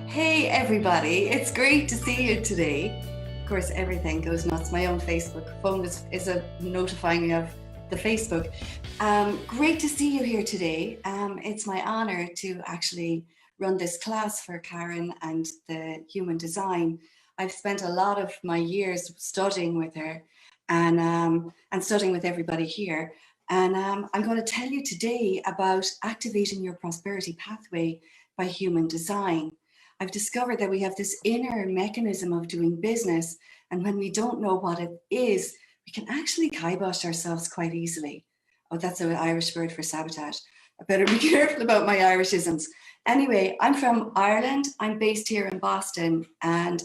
Hey everybody, it's great to see you today. Of course, everything goes nuts. My own Facebook phone is notifying me of the Facebook. Great to see you here today. It's my honor to actually run this class for Karen and the human design. I've spent a lot of my years studying with her and studying with everybody here. And I'm going to tell you today about activating your prosperity pathway by human design. I've discovered that we have this inner mechanism of doing business, and when we don't know what it is, we can actually kibosh ourselves quite easily. Oh, that's an Irish word for sabotage. I better be careful about my Irishisms. Anyway, I'm from Ireland. I'm based here in Boston, and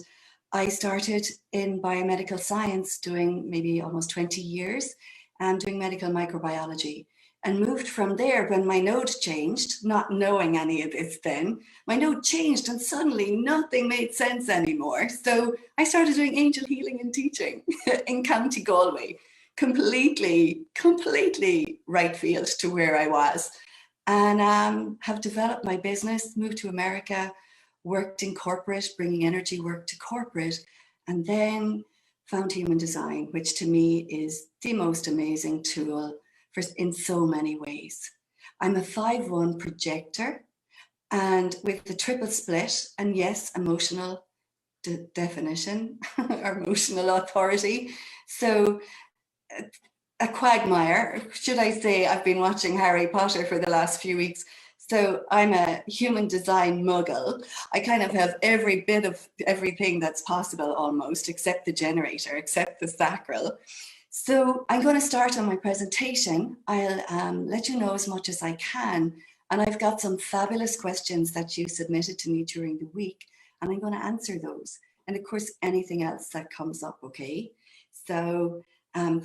I started in biomedical science doing maybe almost 20 years and doing medical microbiology. And moved from there when my node changed, not knowing any of this then. My node changed and suddenly nothing made sense anymore. So I started doing angel healing and teaching in County Galway. Completely right field to where I was. And have developed my business, moved to America, worked in corporate, bringing energy work to corporate, and then found human design, which to me is the most amazing tool in so many ways. I'm a 5-1 projector, and with the triple split, and yes, emotional definition or emotional authority. So a quagmire, should I say. I've been watching Harry Potter for the last few weeks. So I'm a human design muggle. I kind of have every bit of everything that's possible almost, except the generator, except the sacral. So I'm going to start on my presentation. I'll let you know as much as I can. And I've got some fabulous questions that you submitted to me during the week, and I'm going to answer those. And of course, anything else that comes up, okay? So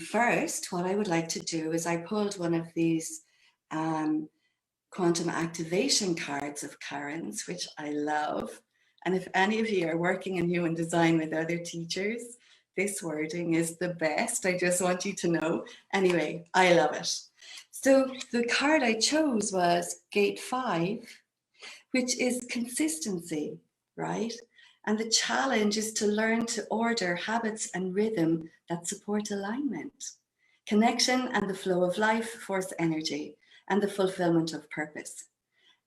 first, what I would like to do is I pulled one of these quantum activation cards of Karen's, which I love. And if any of you are working in human design with other teachers, this wording is the best. I just want you to know. Anyway, I love it. So the card I chose was Gate 5, which is consistency, right? And the challenge is to learn to order habits and rhythm that support alignment, connection and the flow of life force energy, and the fulfillment of purpose.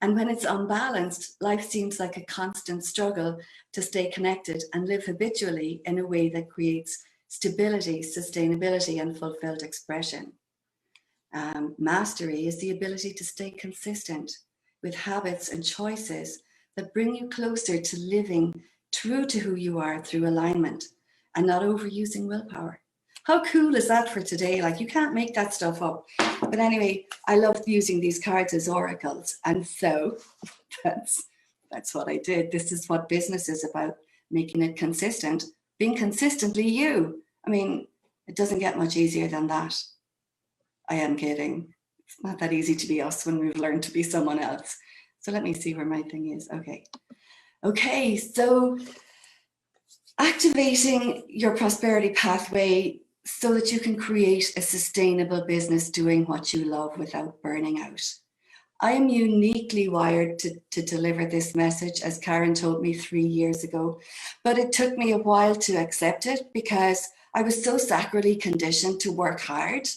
And when it's unbalanced, life seems like a constant struggle to stay connected and live habitually in a way that creates stability, sustainability, and fulfilled expression. Mastery is the ability to stay consistent with habits and choices that bring you closer to living true to who you are through alignment and not overusing willpower. How cool is that for today? Like, you can't make that stuff up. But anyway, I love using these cards as oracles. And so that's what I did. This is what business is about, making it consistent, being consistently you. I mean, it doesn't get much easier than that. I am kidding. It's not that easy to be us when we've learned to be someone else. So let me see where my thing is. Okay, so activating your prosperity pathway so that you can create a sustainable business doing what you love without burning out. I am uniquely wired to deliver this message, as Karen told me 3 years ago, but it took me a while to accept it because I was so sacrally conditioned to work hard.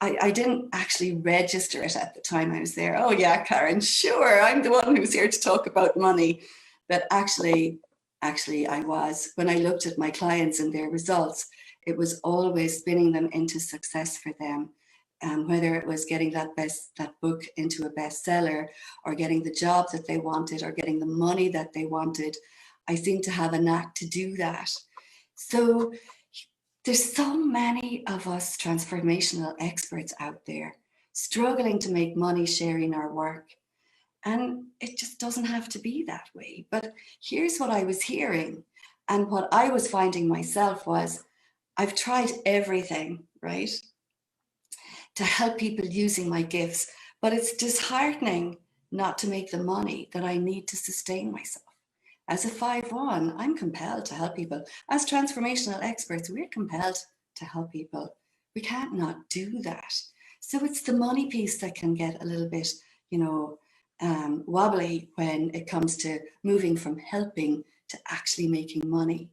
I didn't actually register it at the time I was there. Oh yeah, Karen, sure, I'm the one who's here to talk about money. But actually I was. When I looked at my clients and their results, it was always spinning them into success for them. Whether it was getting that book into a bestseller, or getting the job that they wanted, or getting the money that they wanted, I seemed to have a knack to do that. So there's so many of us transformational experts out there struggling to make money sharing our work. And it just doesn't have to be that way. But here's what I was hearing. And what I was finding myself was, I've tried everything, right, to help people using my gifts, but it's disheartening not to make the money that I need to sustain myself. As a 5-1, I'm compelled to help people. As transformational experts, we're compelled to help people. We can't not do that. So it's the money piece that can get a little bit, wobbly when it comes to moving from helping to actually making money.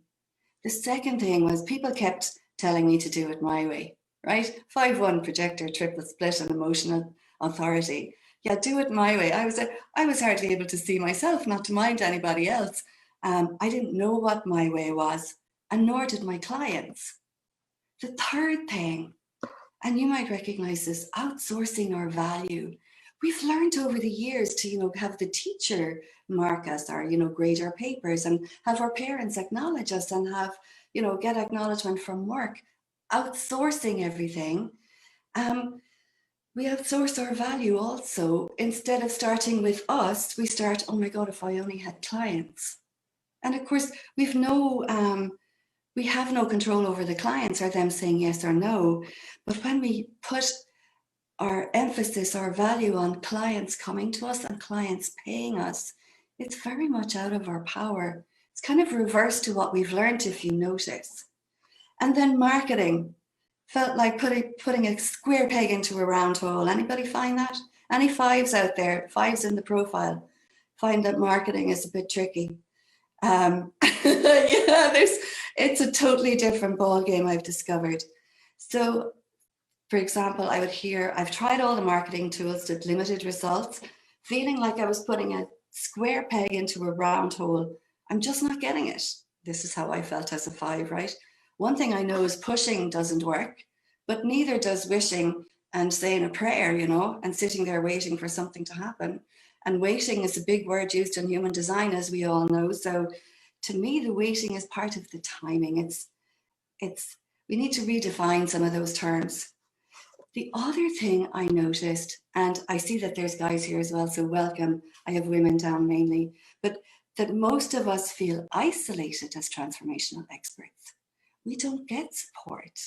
The second thing was people kept telling me to do it my way, right? 5-1 projector, triple split and emotional authority. Yeah, do it my way. I was hardly able to see myself, not to mind anybody else. I didn't know what my way was, and nor did my clients. The third thing, and you might recognize this, outsourcing our value. We've learned over the years to, have the teacher mark us or, grade our papers and have our parents acknowledge us and have, get acknowledgement from work, outsourcing everything. We outsource our value also. Instead of starting with us, we start, oh my God, if I only had clients. And of course, we have no control over the clients or them saying yes or no. But when we put our emphasis, our value on clients coming to us and clients paying us, it's very much out of our power. It's kind of reverse to what we've learned, if you notice. And then marketing felt like putting a square peg into a round hole. Anybody find that? Any fives out there, fives in the profile, find that marketing is a bit tricky. It's a totally different ball game, I've discovered. So, for example, I've tried all the marketing tools with limited results, feeling like I was putting a square peg into a round hole. I'm just not getting it. This is how I felt as a 5, right? One thing I know is pushing doesn't work, but neither does wishing and saying a prayer, and sitting there waiting for something to happen. And waiting is a big word used in human design, as we all know. So to me, the waiting is part of the timing. We need to redefine some of those terms. The other thing I noticed, and I see that there's guys here as well, so welcome. I have women down mainly, but that most of us feel isolated as transformational experts. We don't get support.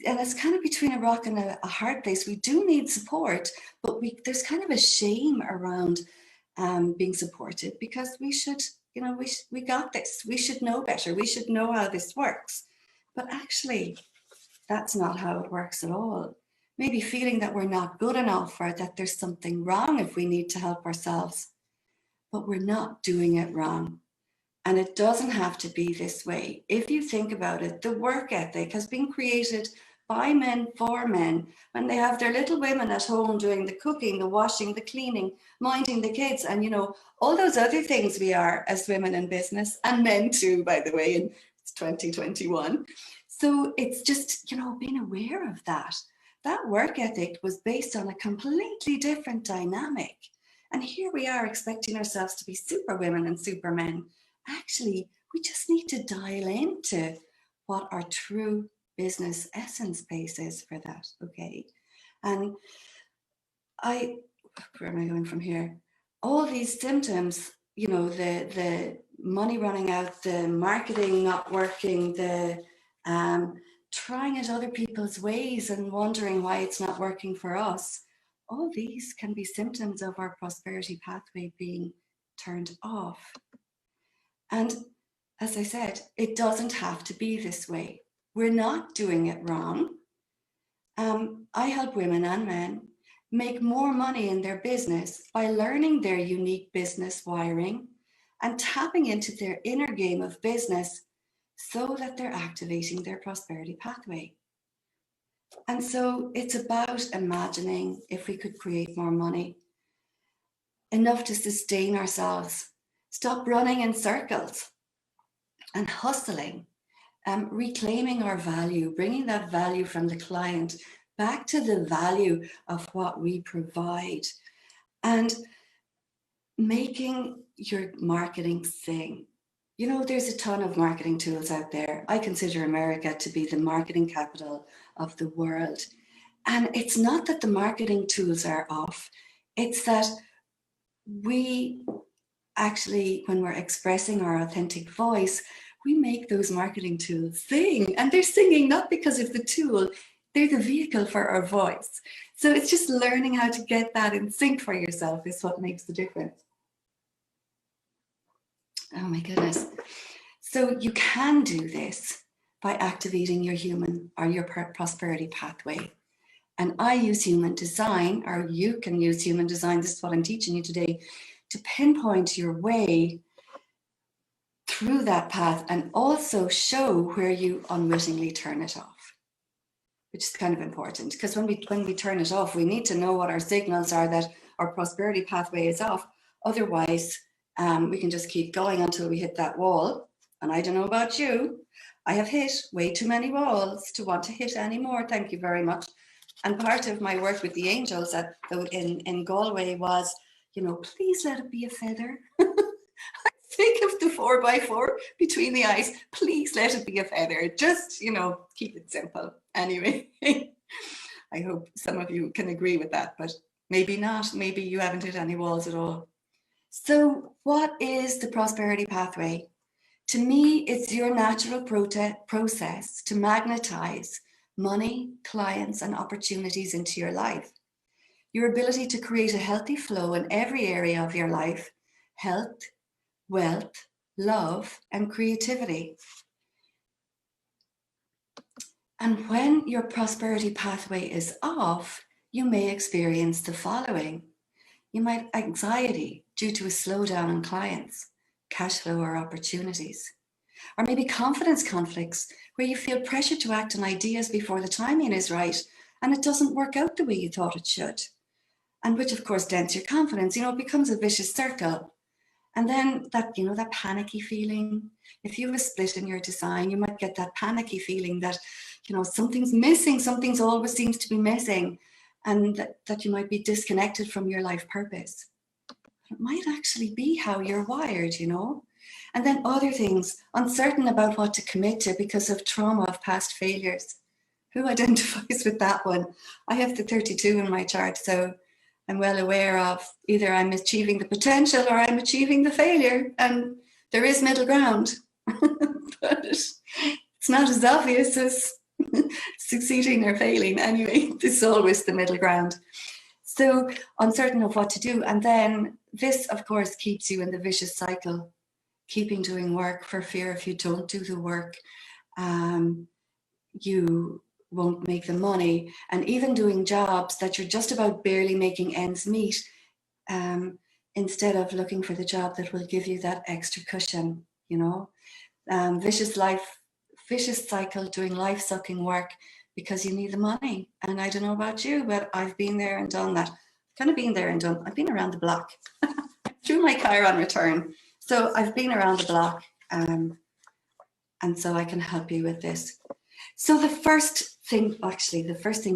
And it's kind of between a rock and a hard place. We do need support, but there's kind of a shame around being supported because we should, we got this. We should know better. We should know how this works. But actually, that's not how it works at all. Maybe feeling that we're not good enough or that there's something wrong if we need to help ourselves. But we're not doing it wrong. And it doesn't have to be this way. If you think about it, the work ethic has been created by men for men when they have their little women at home doing the cooking, the washing, the cleaning, minding the kids, and all those other things we are as women in business, and men too, by the way, in 2021. So it's just, being aware of that. That work ethic was based on a completely different dynamic. And here we are expecting ourselves to be super women and super men. Actually, we just need to dial into what our true business essence base is for that, okay? And where am I going from here? All these symptoms, the money running out, the marketing not working, the trying at other people's ways and wondering why it's not working for us, all these can be symptoms of our prosperity pathway being turned off. And as I said, it doesn't have to be this way. We're not doing it wrong. I help women and men make more money in their business by learning their unique business wiring and tapping into their inner game of business so that they're activating their prosperity pathway. And so it's about imagining if we could create more money, enough to sustain ourselves, stop running in circles and hustling, reclaiming our value, bringing that value from the client back to the value of what we provide, and making your marketing sing. There's a ton of marketing tools out there. I consider America to be the marketing capital of the world. And it's not that the marketing tools are off. It's that we actually, when we're expressing our authentic voice, we make those marketing tools sing. And they're singing not because of the tool, they're the vehicle for our voice. So it's just learning how to get that in sync for yourself is what makes the difference. Oh my goodness. So you can do this by activating your human or your prosperity pathway. And I use human design, or you can use human design, this is what I'm teaching you today, to pinpoint your way through that path and also show where you unwittingly turn it off, which is kind of important, because when we turn it off, we need to know what our signals are that our prosperity pathway is off. Otherwise, we can just keep going until we hit that wall. And I don't know about you, I have hit way too many walls to want to hit anymore. Thank you very much. And part of my work with the angels in Galway was, please let it be a feather. Think of the 4x4 between the eyes. Please let it be a feather. Just, keep it simple. Anyway, I hope some of you can agree with that, but maybe not. Maybe you haven't hit any walls at all. So what is the prosperity pathway? To me, it's your natural process to magnetize money, clients, and opportunities into your life. Your ability to create a healthy flow in every area of your life: health, wealth, love, and creativity. And when your prosperity pathway is off, you may experience the following. You might have anxiety due to a slowdown in clients, cash flow, or opportunities. Or maybe confidence conflicts where you feel pressure to act on ideas before the timing is right and it doesn't work out the way you thought it should. And which of course dents your confidence. It becomes a vicious circle. And then that panicky feeling. If you have a split in your design, you might get that panicky feeling that, something's missing, something's always seems to be missing, and that you might be disconnected from your life purpose. It might actually be how you're wired, And then other things, uncertain about what to commit to because of trauma of past failures. Who identifies with that one? I have the 32 in my chart, so I'm well aware of either I'm achieving the potential or I'm achieving the failure, and there is middle ground. But it's not as obvious as succeeding or failing. Anyway, there's always the middle ground. So uncertain of what to do. And then this, of course, keeps you in the vicious cycle, keeping doing work for fear if you don't do the work, you won't make the money, and even doing jobs that you're just about barely making ends meet, instead of looking for the job that will give you that extra cushion, vicious cycle, doing life-sucking work because you need the money. And I don't know about you, but I've been there and done that. I've been around the block. Through my Chiron return. So I've been around the block, and so I can help you with this. So the first thing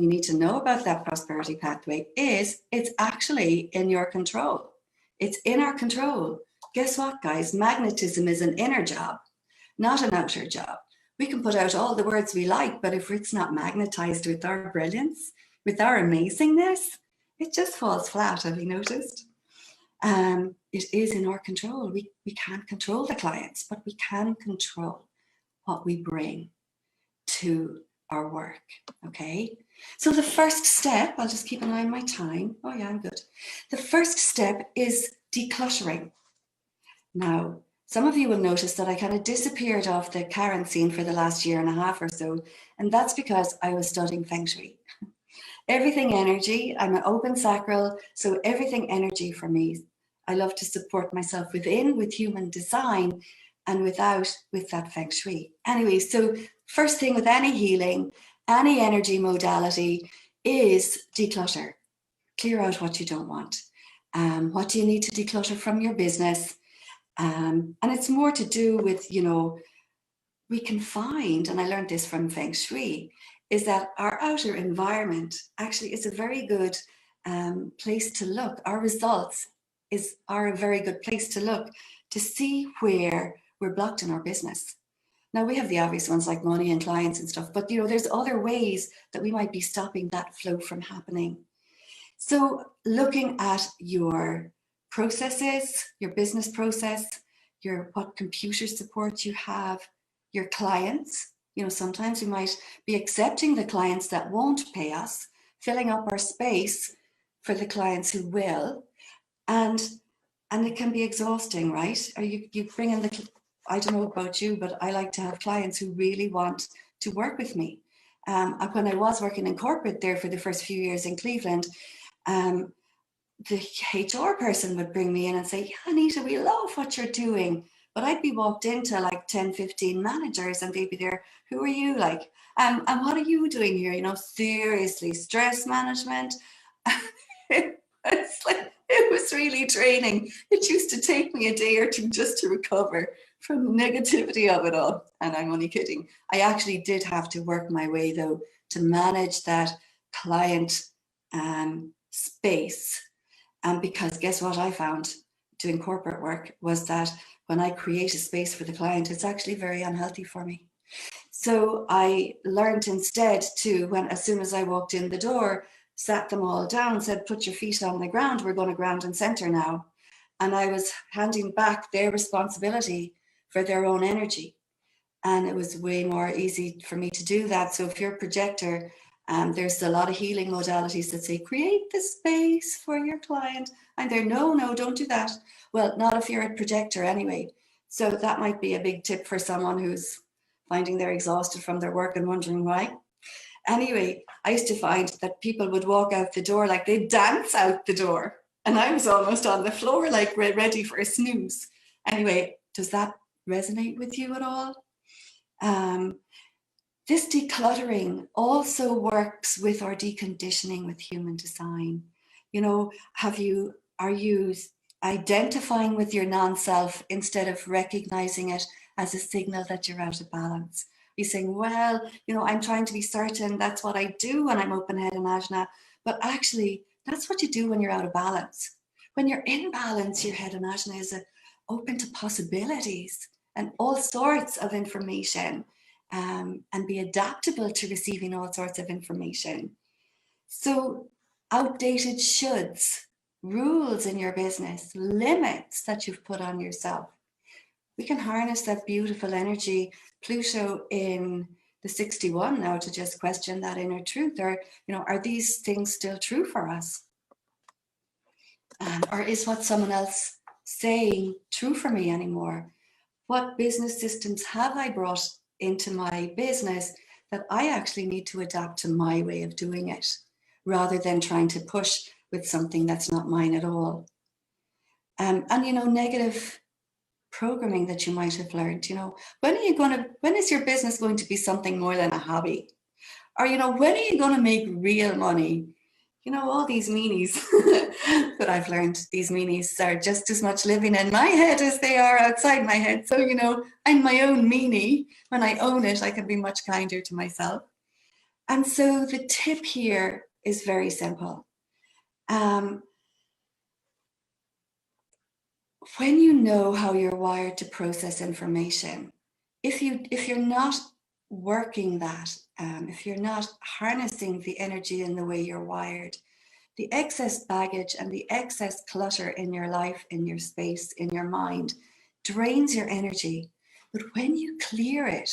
you need to know about that prosperity pathway is it's actually in your control. It's in our control. Guess what, guys? Magnetism is an inner job, not an outer job. We can put out all the words we like, but if it's not magnetized with our brilliance, with our amazingness, it just falls flat. Have you noticed? It is in our control. We can't control the clients, but we can control what we bring to our work. Okay, so the first step, I'll just keep an eye on my time. Oh yeah, I'm good. The first step is decluttering. Now, some of you will notice that I kind of disappeared off the Karen scene for the last year and a half or so, and that's because I was studying Feng Shui. Everything energy. I'm an open sacral, so everything energy for me. I love to support myself within with human design and without with that Feng Shui. Anyway, so first thing with any healing, any energy modality is declutter. Clear out what you don't want. What do you need to declutter from your business? And it's more to do with, we can find, and I learned this from Feng Shui, is that our outer environment actually is a very good place to look. Our results are a very good place to look to see where we're blocked in our business. Now, we have the obvious ones like money and clients and stuff, but there's other ways that we might be stopping that flow from happening. So looking at your processes, your business process, what computer support you have, your clients. Sometimes we might be accepting the clients that won't pay us, filling up our space for the clients who will, and it can be exhausting, right? Or you bring in I don't know about you, but I like to have clients who really want to work with me. when I was working in corporate there for the first few years in Cleveland, the HR person would bring me in and say, yeah, Annita, we love what you're doing. But I'd be walked into like 10, 15 managers and they'd be there, who are you? Like, and what are you doing here? You know, seriously, stress management. It's like, it was really draining. It used to take me a day or two just to recover from the negativity of it all. And I'm only kidding. I actually did have to work my way though to manage that client space. And because guess what I found doing corporate work was that when I create a space for the client, it's actually very unhealthy for me. So I learned instead to, as soon as I walked in the door, sat them all down, said, put your feet on the ground. We're going to ground and center now. And I was handing back their responsibility for their own energy. And it was way more easy for me to do that. So if you're a projector, there's a lot of healing modalities that say, create the space for your client. And they're, no, don't do that. Well, not if you're a projector anyway. So that might be a big tip for someone who's finding they're exhausted from their work and wondering why. Anyway, I used to find that people would walk out the door like they'd dance out the door. And I was almost on the floor, like ready for a snooze. Anyway, does that resonate with you at all? This decluttering also works with our deconditioning with human design. You know, are you identifying with your non-self instead of recognizing it as a signal that you're out of balance? You're saying, well, you know, I'm trying to be certain that's what I do when I'm open-head and ajna, but actually that's what you do when you're out of balance. When you're in balance, your head and ajna is open to possibilities and all sorts of information. And be adaptable to receiving all sorts of information. So outdated shoulds, rules in your business, limits that you've put on yourself. We can harness that beautiful energy, Pluto in the 61 now, to just question that inner truth. Or, you know, are these things still true for us? Or is what someone else saying true for me anymore? What business systems have I brought into my business that I actually need to adapt to my way of doing it, rather than trying to push with something that's not mine at all? And you know, negative programming that you might have learned, you know, when is your business going to be something more than a hobby? Or, you know, when are you going to make real money? You know, all these meanies that I've learned, these meanies are just as much living in my head as they are outside my head. So, you know, I'm my own meanie. When I own it, I can be much kinder to myself. And so the tip here is very simple. When you know how you're wired to process information, if you're not working that, if you're not harnessing the energy in the way you're wired, the excess baggage and the excess clutter in your life, in your space, in your mind, drains your energy. But when you clear it,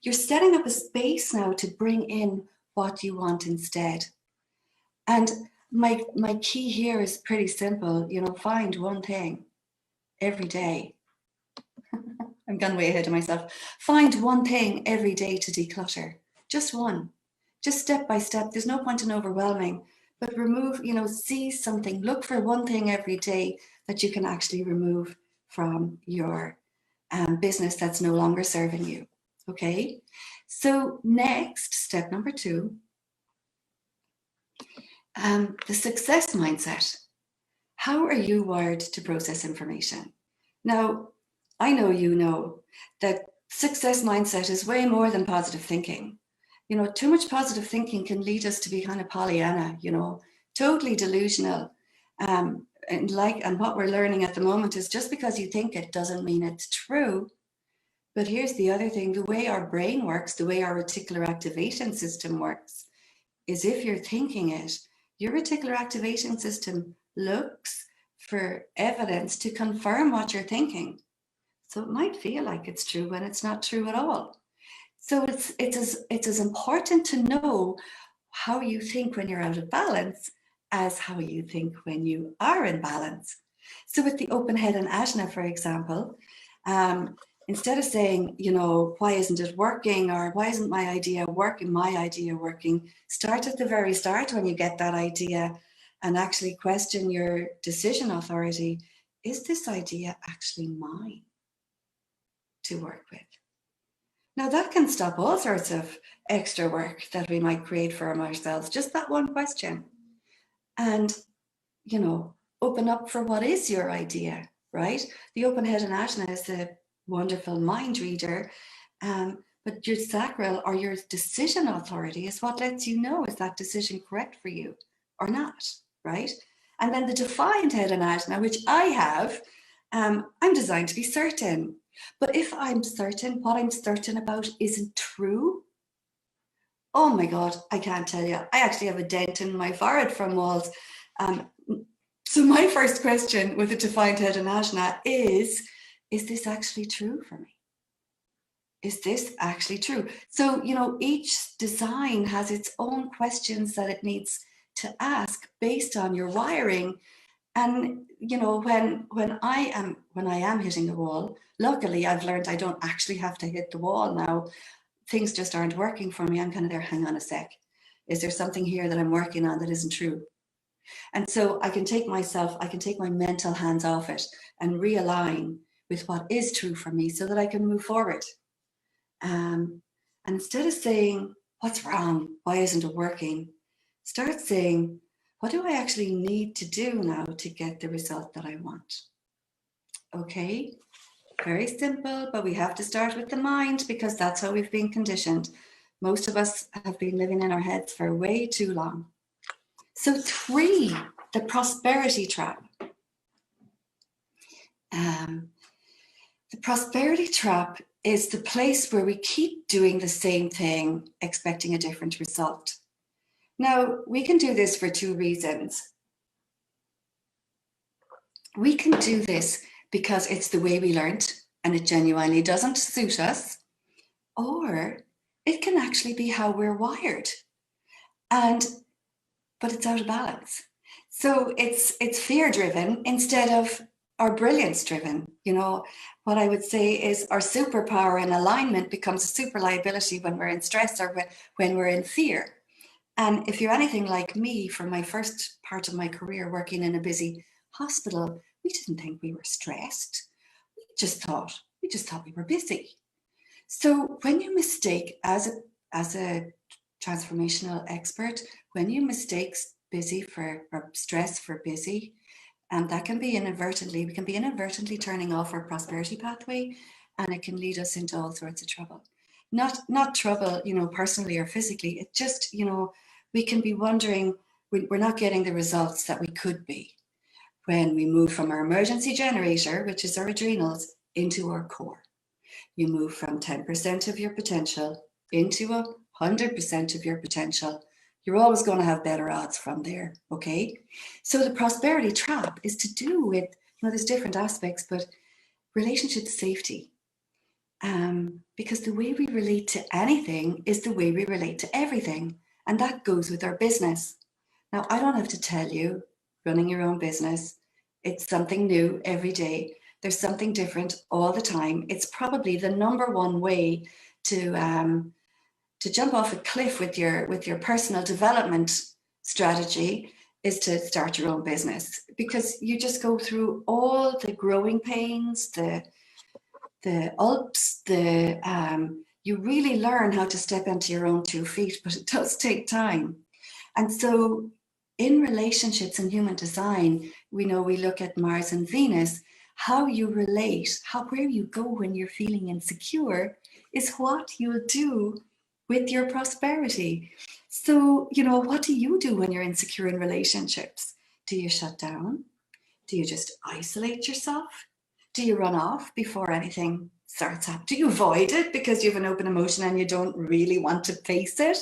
you're setting up a space now to bring in what you want instead. And my key here is pretty simple. You know, find one thing every day. I'm gone way ahead of myself. Find one thing every day to declutter. Just one. Just step by step. There's no point in overwhelming. But remove, you know, see something, look for one thing every day that you can actually remove from your business that's no longer serving you. Okay. So next, step number 2, the success mindset. How are you wired to process information? Now, I know you know that success mindset is way more than positive thinking. You know, too much positive thinking can lead us to be kind of Pollyanna, you know, totally delusional. And what we're learning at the moment is just because you think it doesn't mean it's true. But here's the other thing, the way our brain works, the way our reticular activation system works, is if you're thinking it, your reticular activation system looks for evidence to confirm what you're thinking. So it might feel like it's true when it's not true at all. So it's as important to know how you think when you're out of balance as how you think when you are in balance. So with the open head and ajna, for example, Instead of saying, you know, why isn't it working, or why isn't my idea working, start at the very start when you get that idea and actually question your decision authority. Is this idea actually mine to work with? Now that can stop all sorts of extra work that we might create for ourselves, just that one question. And, you know, open up for what is your idea, right? The open head in asana is a wonderful mind reader, but your sacral or your decision authority is what lets you know, is that decision correct for you or not, right? And then the defined head in asana, which I have, I'm designed to be certain. But if I'm certain, what I'm certain about isn't true, oh my God, I can't tell you. I actually have a dent in my forehead from walls. So my first question with the defined head in asana is this actually true for me? Is this actually true? So, you know, each design has its own questions that it needs to ask based on your wiring. And, you know, when I am hitting the wall, luckily I've learned I don't actually have to hit the wall now. Things just aren't working for me. I'm kind of there, hang on a sec. Is there something here that I'm working on that isn't true? And so I can take my mental hands off it and realign with what is true for me so that I can move forward. And instead of saying, what's wrong? Why isn't it working? Start saying, what do I actually need to do now to get the result that I want? Okay, very simple, but we have to start with the mind because that's how we've been conditioned. Most of us have been living in our heads for way too long. So 3, the prosperity trap. The prosperity trap is the place where we keep doing the same thing, expecting a different result. Now, we can do this for 2 reasons. We can do this because it's the way we learned and it genuinely doesn't suit us, or it can actually be how we're wired, but it's out of balance. So it's fear-driven instead of our brilliance-driven. You know, what I would say is our superpower in alignment becomes a super liability when we're in stress or when we're in fear. And if you're anything like me, from my first part of my career working in a busy hospital, we didn't think we were stressed. We just thought we were busy. So when you mistake, as a transformational expert, when you mistake busy for, or stress for busy, and that can be inadvertently, we can be inadvertently turning off our prosperity pathway, and it can lead us into all sorts of trouble. Not trouble, you know, personally or physically. It just, you know, we can be wondering, we're not getting the results that we could be when we move from our emergency generator, which is our adrenals, into our core. You move from 10% of your potential into 100% of your potential. You're always going to have better odds from there, okay? So the prosperity trap is to do with, you know, there's different aspects, but relationship safety. Because the way we relate to anything is the way we relate to everything. And that goes with our business. Now, I don't have to tell you, running your own business, it's something new every day. There's something different all the time. It's probably the number one way to jump off a cliff with your personal development strategy is to start your own business, because you just go through all the growing pains, the ups, you really learn how to step into your own 2 feet, but it does take time. And so in relationships and human design, we know, we look at Mars and Venus, how you relate, where you go when you're feeling insecure is what you'll do with your prosperity. So, you know, what do you do when you're insecure in relationships? Do you shut down? Do you just isolate yourself? Do you run off before anything starts up? Do you avoid it because you have an open emotion and you don't really want to face it?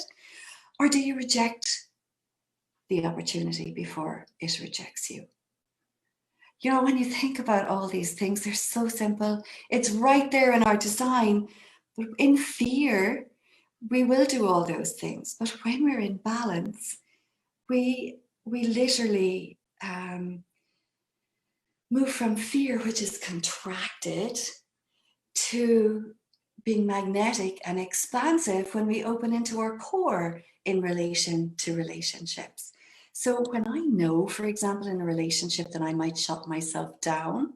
Or do you reject the opportunity before it rejects you? You know, when you think about all these things, they're so simple. It's right there in our design. But in fear, we will do all those things. But when we're in balance, we literally move from fear, which is contracted, to being magnetic and expansive when we open into our core in relation to relationships. So when I know, for example, in a relationship that I might shut myself down,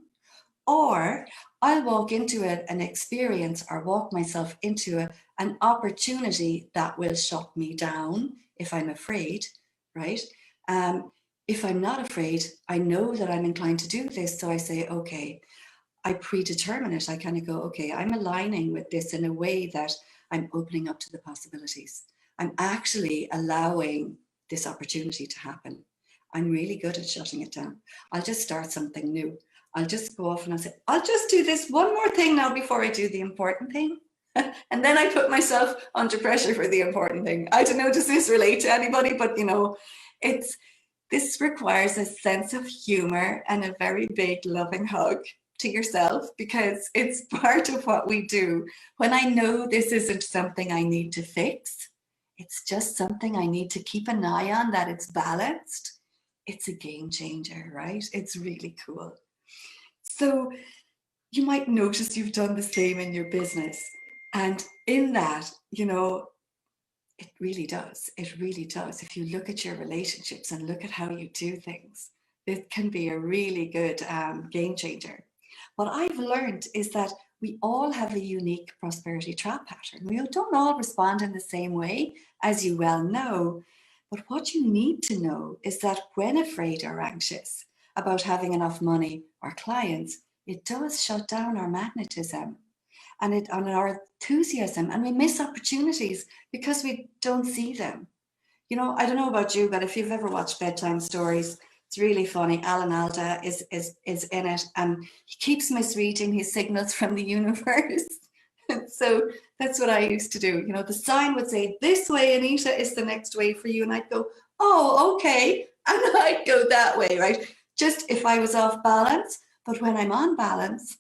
or I'll walk into an experience or walk myself into an opportunity that will shut me down if I'm afraid, right? If I'm not afraid, I know that I'm inclined to do this. So I say, okay, I predetermine it. I kind of go, okay, I'm aligning with this in a way that I'm opening up to the possibilities. I'm actually allowing this opportunity to happen. I'm really good at shutting it down. I'll just start something new. I'll just go off and I'll say, I'll just do this one more thing now before I do the important thing. And then I put myself under pressure for the important thing. I don't know, does this relate to anybody? But this requires a sense of humor and a very big loving hug to yourself, because it's part of what we do. When I know this isn't something I need to fix, it's just something I need to keep an eye on, that it's balanced. It's a game changer, right? It's really cool. So you might notice you've done the same in your business. And in that, it really does. It really does. If you look at your relationships and look at how you do things, it can be a really good game changer. What I've learned is that we all have a unique prosperity trap pattern. We don't all respond in the same way, as you well know. But what you need to know is that when afraid or anxious about having enough money or clients, it does shut down our magnetism and our enthusiasm, and we miss opportunities because we don't see them. I don't know about you, but if you've ever watched bedtime stories, it's really funny. Alan Alda is in it, and he keeps misreading his signals from the universe. So that's what I used to do. The sign would say, "This way, Annita, is the next way for you," and I'd go, "Oh, okay," and I'd go that way, right? Just if I was off balance, but when I'm on balance,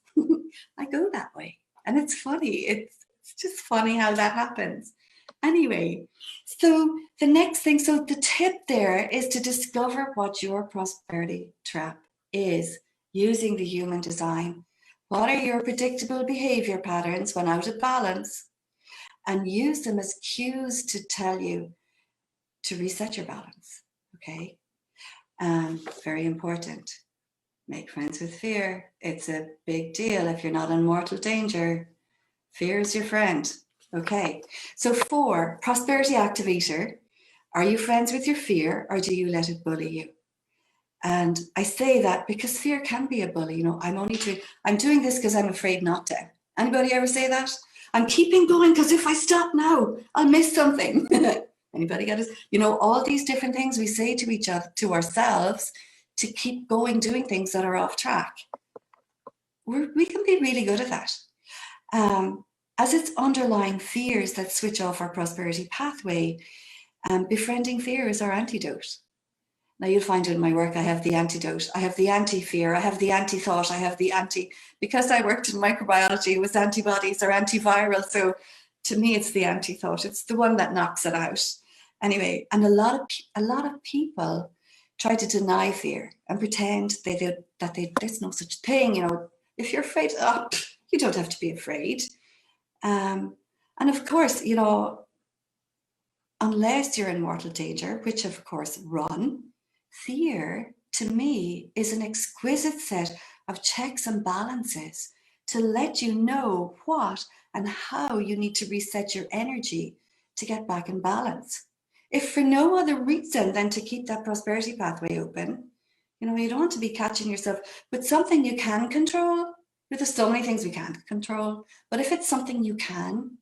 I go that way. And it's funny. It's just funny how that happens. Anyway, so the next thing, so the tip there is to discover what your prosperity trap is using the human design. What are your predictable behavior patterns when out of balance? And use them as cues to tell you to reset your balance. Okay? Very important. Make friends with fear. It's a big deal. If you're not in mortal danger, fear is your friend. Okay, so 4, prosperity activator. Are you friends with your fear, or do you let it bully you? And I say that because fear can be a bully. I'm doing this because I'm afraid not to. Anybody ever say that? I'm keeping going because if I stop now, I'll miss something. Anybody get it? All these different things we say to each other, to ourselves, to keep going, doing things that are off track. We can be really good at that. As it's underlying fears that switch off our prosperity pathway, befriending fear is our antidote. Now you'll find in my work, I have the antidote, I have the anti-fear, I have the anti-thought, I have the because I worked in microbiology, it was antibodies or antiviral. So to me, it's the anti-thought. It's the one that knocks it out. Anyway, and a lot of people try to deny fear and pretend there's no such thing. If you're afraid, you don't have to be afraid. And of course, unless you're in mortal danger, which of course run, fear to me is an exquisite set of checks and balances to let you know what and how you need to reset your energy to get back in balance. If for no other reason than to keep that prosperity pathway open, you don't want to be catching yourself with something you can control. There's so many things we can't control, but if it's something you can,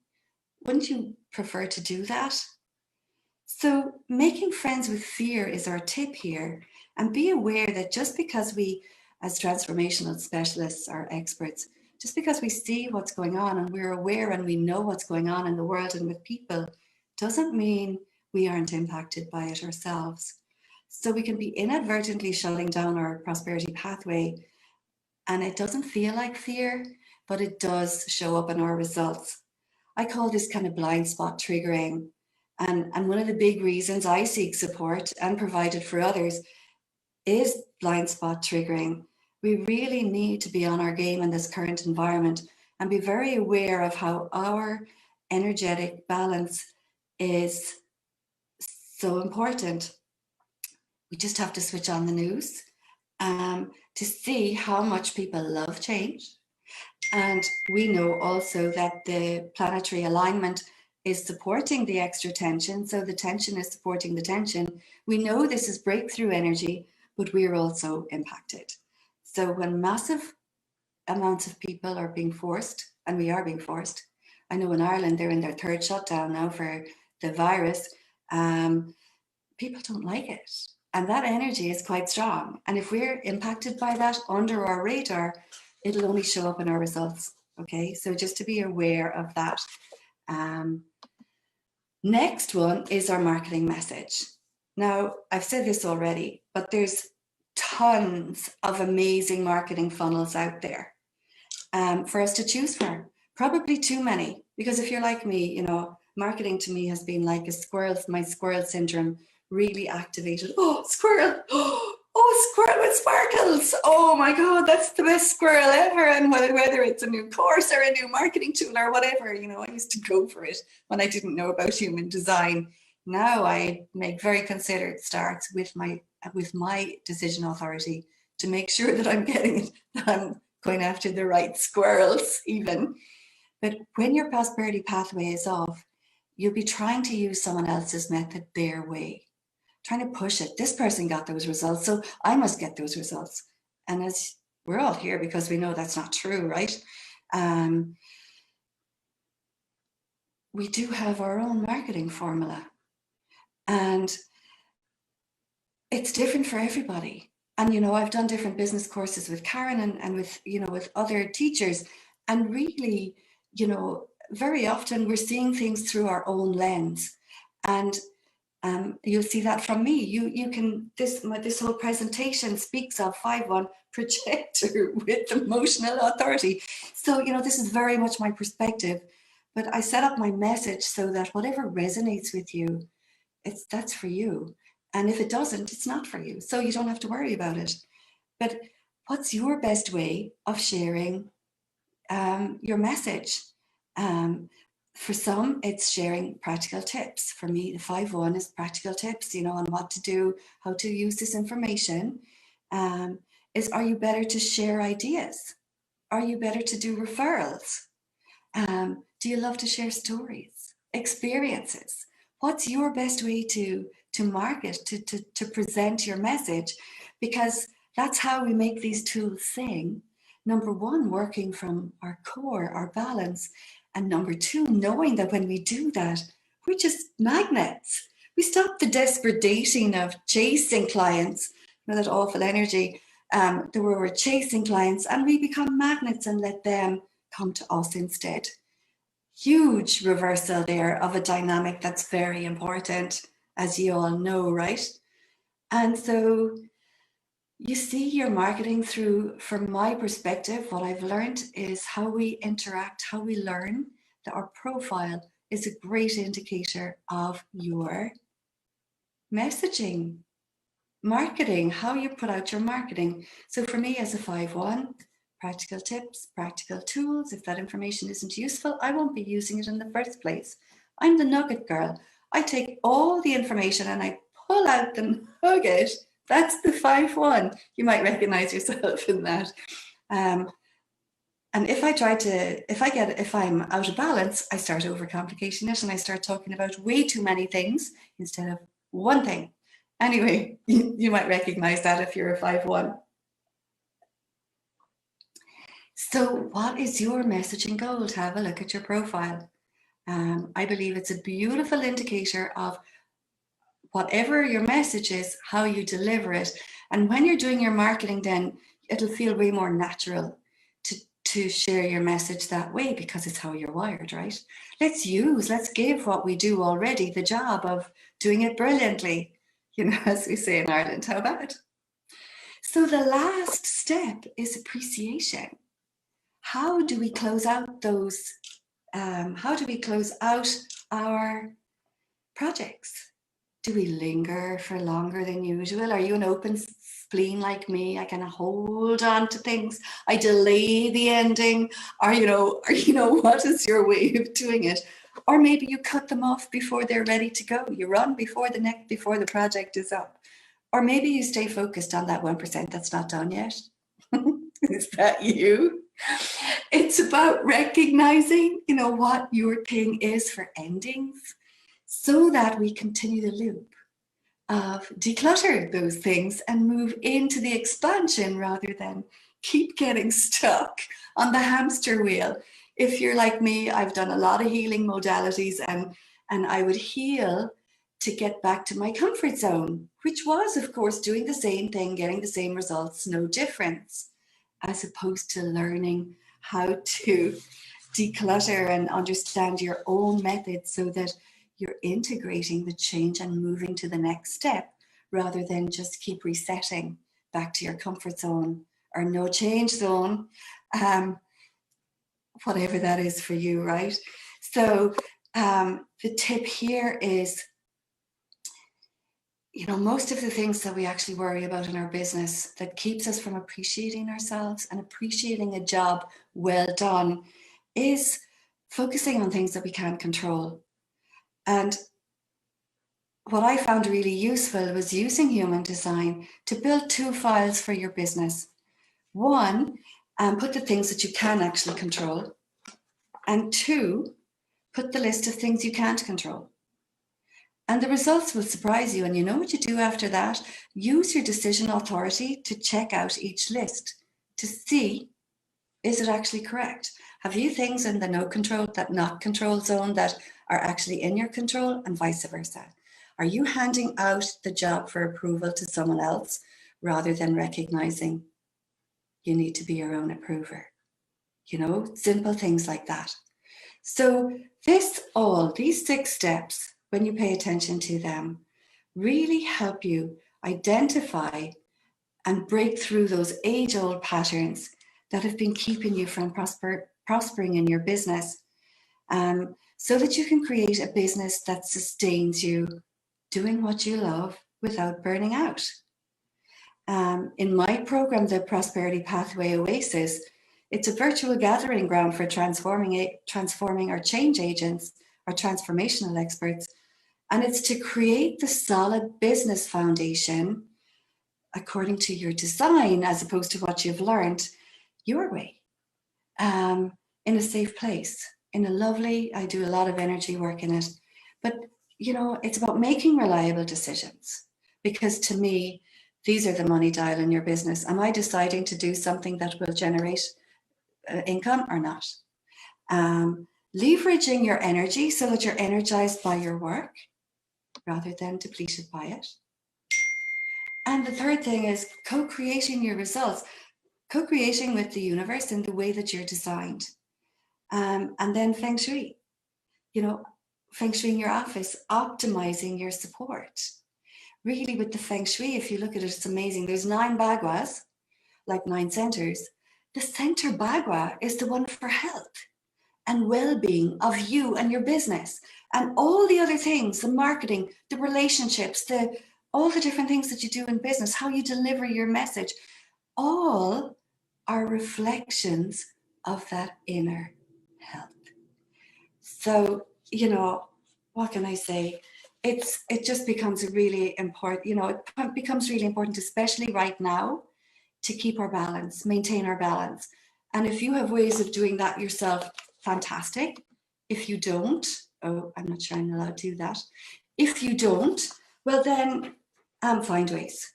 wouldn't you prefer to do that? So making friends with fear is our tip here, and be aware that just because we, as transformational specialists or experts, just because we see what's going on and we're aware and we know what's going on in the world and with people, doesn't mean we aren't impacted by it ourselves. So we can be inadvertently shutting down our prosperity pathway, and it doesn't feel like fear, but it does show up in our results. I call this kind of blind spot triggering. And one of the big reasons I seek support and provide it for others is blind spot triggering. We really need to be on our game in this current environment and be very aware of how our energetic balance is so important. We just have to switch on the news to see how much people love change. And we know also that the planetary alignment is supporting the extra tension. So the tension is supporting the tension. We know this is breakthrough energy, but we are also impacted. So when massive amounts of people are being forced, and we are being forced, I know in Ireland they're in their third shutdown now for the virus, people don't like it. And that energy is quite strong. And if we're impacted by that under our radar, it'll only show up in our results. Okay, so just to be aware of that. Next one is our marketing message. Now, I've said this already, but there's tons of amazing marketing funnels out there for us to choose from. Probably too many, because if you're like me, you know, marketing to me has been like my squirrel syndrome really activated. Oh, squirrel! Oh, squirrel with sparkles! Oh my God, that's the best squirrel ever! And whether it's a new course or a new marketing tool or whatever, you know, I used to go for it when I didn't know about human design. Now I make very considered starts with my decision authority to make sure that I'm getting it, that I'm going after the right squirrels even. But when your prosperity pathway is off, you'll be trying to use someone else's method their way, trying to push it. This person got those results, so I must get those results. And as we're all here because we know that's not true, right? We do have our own marketing formula, and it's different for everybody. And, you know, I've done different business courses with Karen and with, you know, with other teachers. And really, you know, very often we're seeing things through our own lens. And you'll see that from me. You can, this whole presentation speaks of 5-1 projector with emotional authority. So, you know, this is very much my perspective. But I set up my message so that whatever resonates with you, that's for you. And if it doesn't, it's not for you. So you don't have to worry about it. But what's your best way of sharing your message? For some, it's sharing practical tips. For me, the 5-1 is practical tips, you know, on what to do, how to use this information. Are you better to share ideas? Are you better to do referrals? Do you love to share stories, experiences? What's your best way to market, to present your message? Because that's how we make these tools sing. Number one, working from our core, our balance. And number two, knowing that when we do that, we're just magnets. We stop the desperate dating of chasing clients, you know, that awful energy, where we're chasing clients, and we become magnets and let them come to us instead. Huge reversal there of a dynamic that's very important, as you all know, right? And so you see your marketing through, from my perspective, what I've learned is how we interact, how we learn, that our profile is a great indicator of your messaging, marketing, how you put out your marketing. So for me as a 5-1, practical tips, practical tools. If that information isn't useful, I won't be using it in the first place. I'm the nugget girl. I take all the information and I pull out the nugget. That's the 5-1. You might recognize yourself in that. And if I'm out of balance, I start overcomplicating it and I start talking about way too many things instead of one thing. Anyway, you might recognize that if you're a 5-1. So what is your messaging goal? To have a look at your profile. I believe it's a beautiful indicator of whatever your message is, how you deliver it. And when you're doing your marketing, then it'll feel way more natural to share your message that way, because it's how you're wired, right? Let's give what we do already the job of doing it brilliantly, you know, as we say in Ireland. How about? So the last step is appreciation. How do we close out our projects? Do we linger for longer than usual? Are you an open spleen like me? I kind of hold on to things. I delay the ending. Or, what is your way of doing it? Or maybe you cut them off before they're ready to go. You run before the project is up. Or maybe you stay focused on that 1% that's not done yet. Is that you? It's about recognizing, what your thing is for endings, so that we continue the loop of declutter those things and move into the expansion rather than keep getting stuck on the hamster wheel. If you're like me, I've done a lot of healing modalities, and I would heal to get back to my comfort zone, which was, of course, doing the same thing, getting the same results, no difference, as opposed to learning how to declutter and understand your own method so that you're integrating the change and moving to the next step, rather than just keep resetting back to your comfort zone or no change zone, whatever that is for you, right? So the tip here is, most of the things that we actually worry about in our business that keeps us from appreciating ourselves and appreciating a job well done is focusing on things that we can't control. And what I found really useful was using human design to build 2 files for your business. One, put the things that you can actually control. And 2, put the list of things you can't control. And the results will surprise you. And you know what you do after that? Use your decision authority to check out each list to see, is it actually correct? Have you things in the no control, that not control zone, that are actually in your control, and vice versa? Are you handing out the job for approval to someone else rather than recognizing you need to be your own approver? Simple things like that. So these 6 steps, when you pay attention to them, really help you identify and break through those age-old patterns that have been keeping you from prospering in your business, so that you can create a business that sustains you doing what you love without burning out. In my program, the Prosperity Pathway Oasis, it's a virtual gathering ground for transforming our change agents, our transformational experts. And it's to create the solid business foundation according to your design, as opposed to what you've learned, your way, in a safe place, in a lovely, I do a lot of energy work in it. But, it's about making reliable decisions, because to me, these are the money dial in your business. Am I deciding to do something that will generate income or not? Leveraging your energy so that you're energized by your work rather than depleted by it. And the third thing is co-creating your results, co-creating with the universe in the way that you're designed. And then Feng Shui, Feng Shui in your office, optimizing your support. Really, with the Feng Shui, if you look at it, it's amazing. There's 9 bagwas, like 9 centers. The center bagua is the one for health and well-being of you and your business, and all the other things, the marketing, the relationships, all the different things that you do in business, how you deliver your message, all are reflections of that inner health. So, what can I say? It just becomes really important, it becomes really important, especially right now, to keep our balance, maintain our balance. And if you have ways of doing that yourself, fantastic. If you don't, I'm not sure I'm allowed to do that. If you don't, well then, find ways.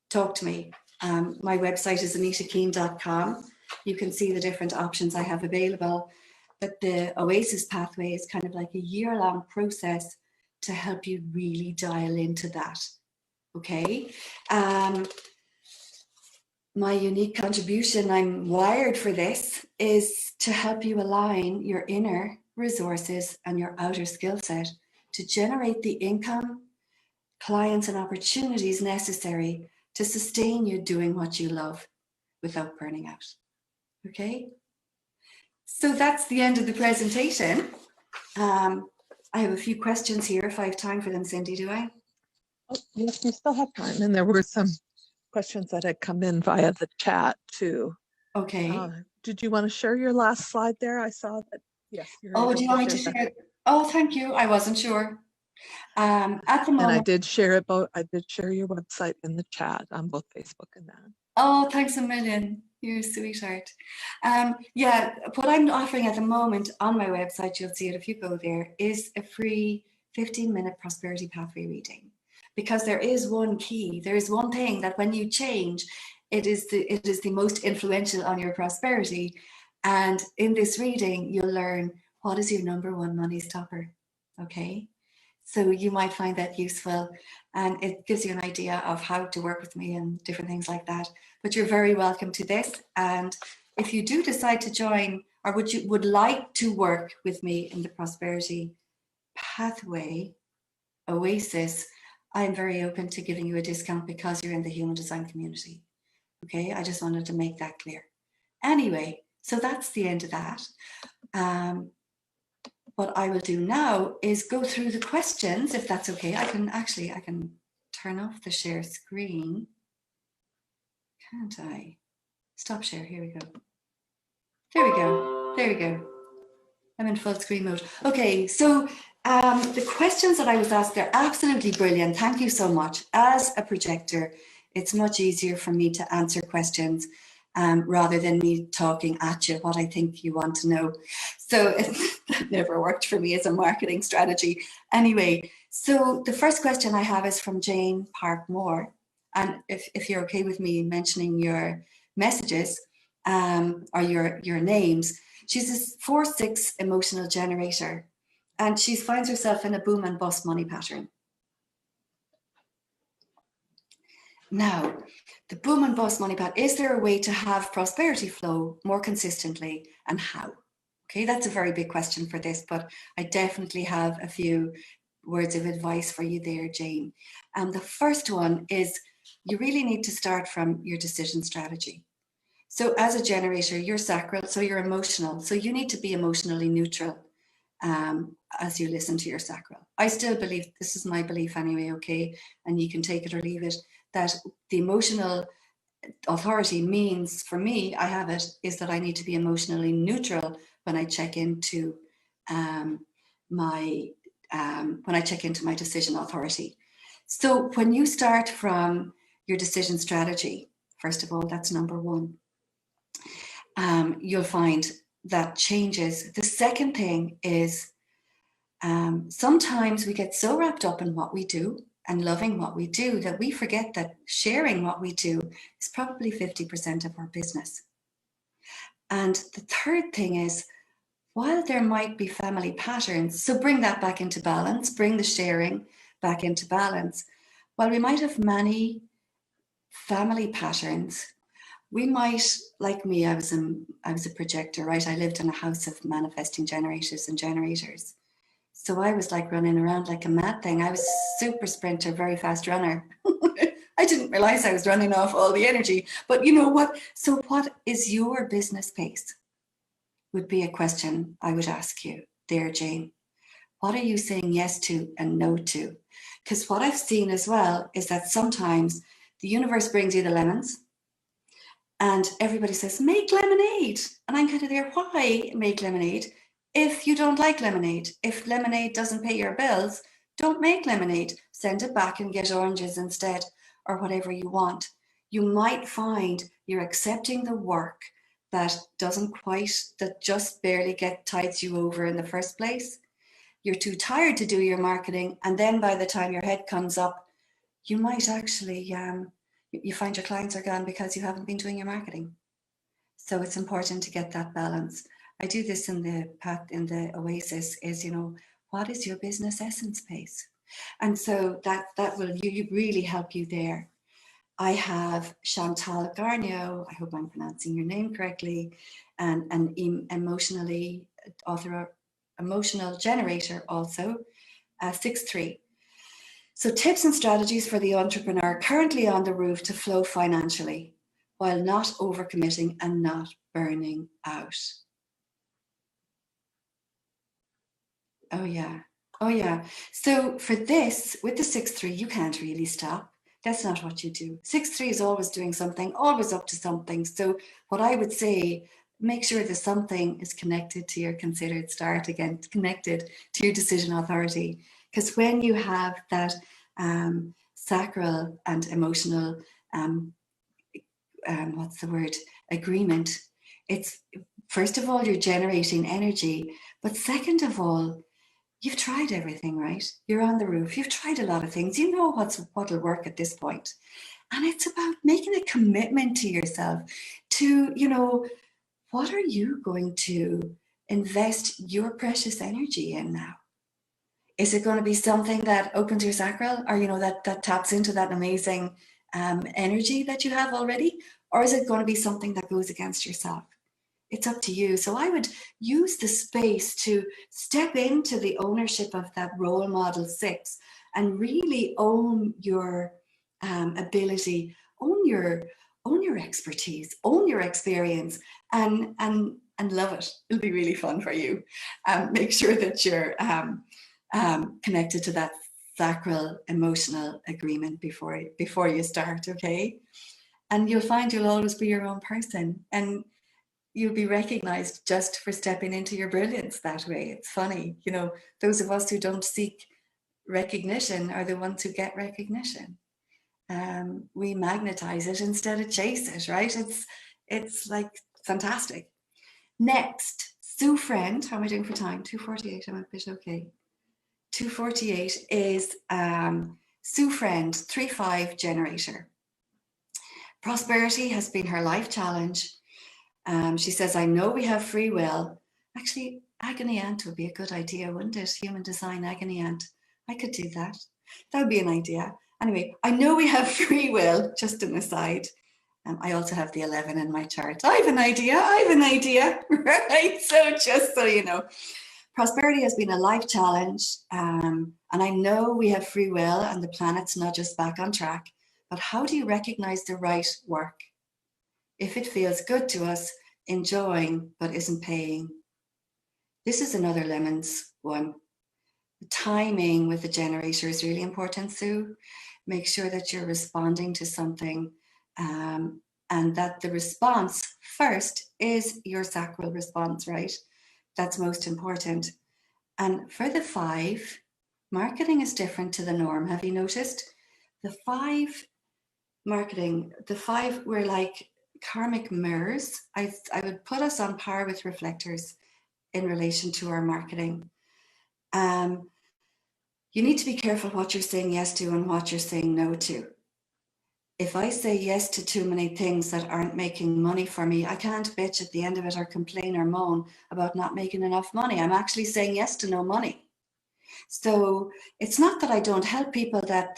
Talk to me. My website is annitakeane.com. You can see the different options I have available. But the Oasis Pathway is kind of like a year-long process to help you really dial into that. Okay? My unique contribution, I'm wired for this, is to help you align your inner resources and your outer skill set to generate the income, clients, and opportunities necessary to sustain you doing what you love without burning out. Okay? So that's the end of the presentation. I have a few questions here, if I have time for them, Cindy, do I? Oh, yes, we still have time. And there were some questions that had come in via the chat too. Okay. Did you want to share your last slide there? I saw that, yes, you're Oh, able do you to want me share to that. share? Oh, thank you. I wasn't sure. At the moment. And I did share it, I did share your website in the chat on both Facebook and that. Oh, thanks a million. You're a sweetheart. Yeah, what I'm offering at the moment on my website, you'll see it if you go there, is a free 15-minute prosperity pathway reading. Because there is one key, there is one thing that when you change, it is the most influential on your prosperity. And in this reading, you'll learn what is your number one money stopper. Okay? So you might find that useful, and it gives you an idea of how to work with me and different things like that. But you're very welcome to this. And if you do decide to join, or would like to work with me in the prosperity pathway oasis, I'm very open to giving you a discount because you're in the human design community. Okay, I just wanted to make that clear. Anyway, so that's the end of that. What I will do now is go through the questions, if that's okay. I can turn off the share screen. Can't I? Stop share, here we go. There we go, there we go. I'm in full screen mode. Okay, so the questions that I was asked, they're absolutely brilliant. Thank you so much. As a projector, it's much easier for me to answer questions rather than me talking at you what I think you want to know. So that never worked for me as a marketing strategy. Anyway, so the first question I have is from Jane Parkmore. And if you're okay with me mentioning your messages or your names, she's a 4/6 emotional generator, and she finds herself in a boom and bust money pattern. Now, the boom and bust money pattern, is there a way to have prosperity flow more consistently, and how? Okay, that's a very big question for this, but I definitely have a few words of advice for you there, Jane. The first one is you really need to start from your decision strategy. So as a generator, you're sacral, so you're emotional. So you need to be emotionally neutral as you listen to your sacral. I still believe, this is my belief anyway, okay, and you can take it or leave it, that the emotional authority means, for me, I have it, is that I need to be emotionally neutral when I check into my decision authority. So when you start from your decision strategy, first of all, that's number one. You'll find that changes. The second thing is sometimes we get so wrapped up in what we do and loving what we do that we forget that sharing what we do is probably 50% of our business. And the third thing is, while there might be family patterns, so bring that back into balance, bring the sharing back into balance. While we might have many family patterns, we might, like me, I was a projector, right? I lived in a house of manifesting generators and generators. So I was like running around like a mad thing. I was a super sprinter, very fast runner. I didn't realize I was running off all the energy. But you know what? So what is your business pace? Would be a question I would ask you there, Jane. What are you saying yes to and no to? Because what I've seen as well is that sometimes the universe brings you the lemons and everybody says, make lemonade. And I'm kind of there, why make lemonade? If you don't like lemonade, if lemonade doesn't pay your bills, don't make lemonade. Send it back and get oranges instead, or whatever you want. You might find you're accepting the work that just barely tides you over in the first place. You're too tired to do your marketing, and then by the time your head comes up, you might actually, you find your clients are gone because you haven't been doing your marketing. So it's important to get that balance. I do this in the Oasis is, what is your business essence pace? And so that will really help you there. I have Chantal Garnio, I hope I'm pronouncing your name correctly, and an emotional generator also, 6/3. So tips and strategies for the entrepreneur currently on the roof to flow financially while not overcommitting and not burning out. Oh yeah. Oh yeah. So for this, with the 6-3, you can't really stop. That's not what you do. 6-3 is always doing something, always up to something. So what I would say, make sure that something is connected to your considered start again, connected to your decision authority. Because when you have that sacral and emotional, what's the word, agreement, it's first of all, you're generating energy, but second of all, you've tried everything, right? You're on the roof. You've tried a lot of things. You know what'll work at this point. And it's about making a commitment to yourself to, what are you going to invest your precious energy in now? Is it going to be something that opens your sacral, or, that taps into that amazing energy that you have already? Or is it going to be something that goes against yourself? It's up to you. So I would use the space to step into the ownership of that role model 6 and really own your ability, own your expertise, own your experience, and love it. It'll be really fun for you. Make sure that you're connected to that sacral emotional agreement before you start, okay? And you'll find you'll always be your own person, and you'll be recognized just for stepping into your brilliance that way. It's funny, those of us who don't seek recognition are the ones who get recognition. We magnetize it instead of chase it, right? It's like fantastic. Next, Sue Friend. How am I doing for time? 2:48. I'm a bit okay. 2:48 is Sue Friend, 3-5 generator. Prosperity has been her life challenge. She says, I know we have free will. Actually, agony aunt would be a good idea, wouldn't it? Human design agony aunt. I could do that. That would be an idea. Anyway, I know we have free will, just an aside. I also have the 11 in my chart. I have an idea, right? So just so you know, prosperity has been a life challenge. And I know we have free will and the planet's not just back on track. But how do you recognize the right work? If it feels good to us, enjoying, but isn't paying. This is another lemons one. The timing with the generator is really important, Sue. Make sure that you're responding to something and that the response first is your sacral response, right? That's most important. And for the 5, marketing is different to the norm. Have you noticed? The 5 marketing, the 5 were like karmic mirrors. I would put us on par with reflectors in relation to our marketing. You need to be careful what you're saying yes to and what you're saying no to. If I say yes to too many things that aren't making money for me, I can't bitch at the end of it or complain or moan about not making enough money. I'm actually saying yes to no money. So it's not that I don't help people that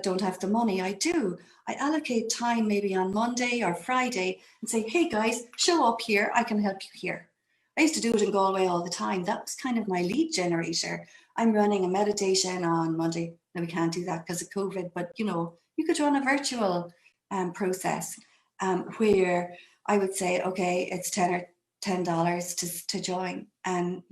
don't have the money. I do. I allocate time maybe on Monday or Friday and say, hey guys, show up here. I can help you here. I used to do it in Galway all the time. That was kind of my lead generator. I'm running a meditation on Monday. Now we can't do that because of COVID, but you could run a virtual process where I would say, okay, it's $10 to join, and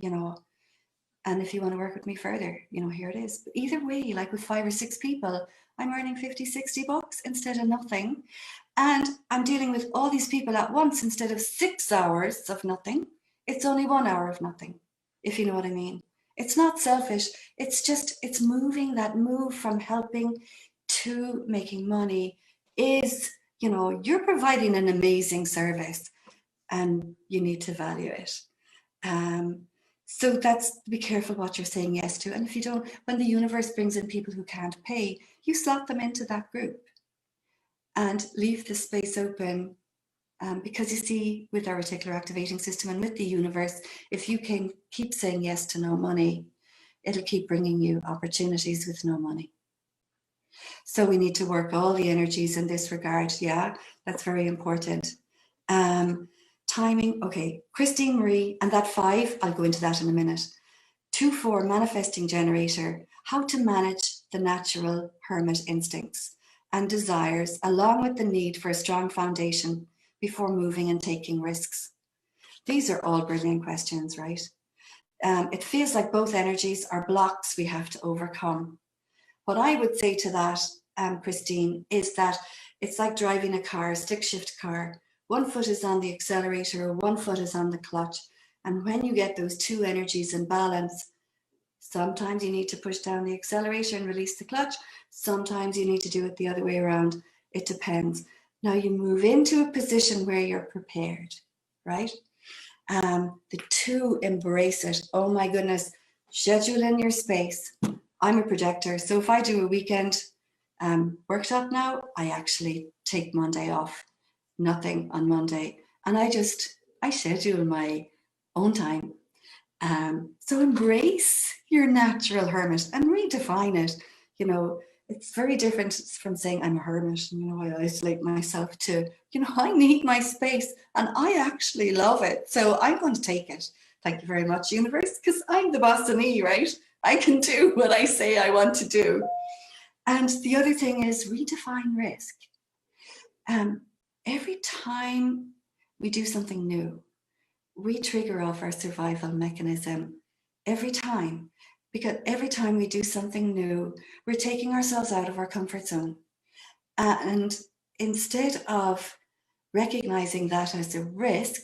and if you want to work with me further, here it is. But either way, like with 5 or 6 people, I'm earning 50, 60 bucks instead of nothing. And I'm dealing with all these people at once instead of 6 hours of nothing. It's only 1 hour of nothing, if you know what I mean. It's not selfish. It's moving. That move from helping to making money is, you're providing an amazing service and you need to value it. So that's, be careful what you're saying yes to. And if you don't, when the universe brings in people who can't pay, you slot them into that group and leave the space open. Because you see, with our reticular activating system and with the universe, if you can keep saying yes to no money, it'll keep bringing you opportunities with no money. So we need to work all the energies in this regard. Yeah, that's very important. Timing, okay, Christine Marie, and that 5, I'll go into that in a minute. 2-4, manifesting generator, how to manage the natural hermit instincts and desires, along with the need for a strong foundation before moving and taking risks. These are all brilliant questions, right? It feels like both energies are blocks we have to overcome. What I would say to that, Christine, is that it's like driving a car, a stick shift car. One foot is on the accelerator, one foot is on the clutch. And when you get those two energies in balance, sometimes you need to push down the accelerator and release the clutch. Sometimes you need to do it the other way around. It depends. Now you move into a position where you're prepared, right? The two embrace it. Oh my goodness, schedule in your space. I'm a projector, so if I do a weekend workshop now, I actually take Monday off, nothing on Monday, and I schedule my own time. So embrace your natural hermit and redefine it. You know, it's very different from saying I'm a hermit, and, you know, I isolate myself to, you know, I need my space and I actually love it. So I'm going to take it. Thank you very much, universe, because I'm the boss of me, right? I can do what I say I want to do. And the other thing is redefine risk. Every time we do something new, we trigger off our survival mechanism every time, because every time we do something new, we're taking ourselves out of our comfort zone. And instead of recognizing that as a risk,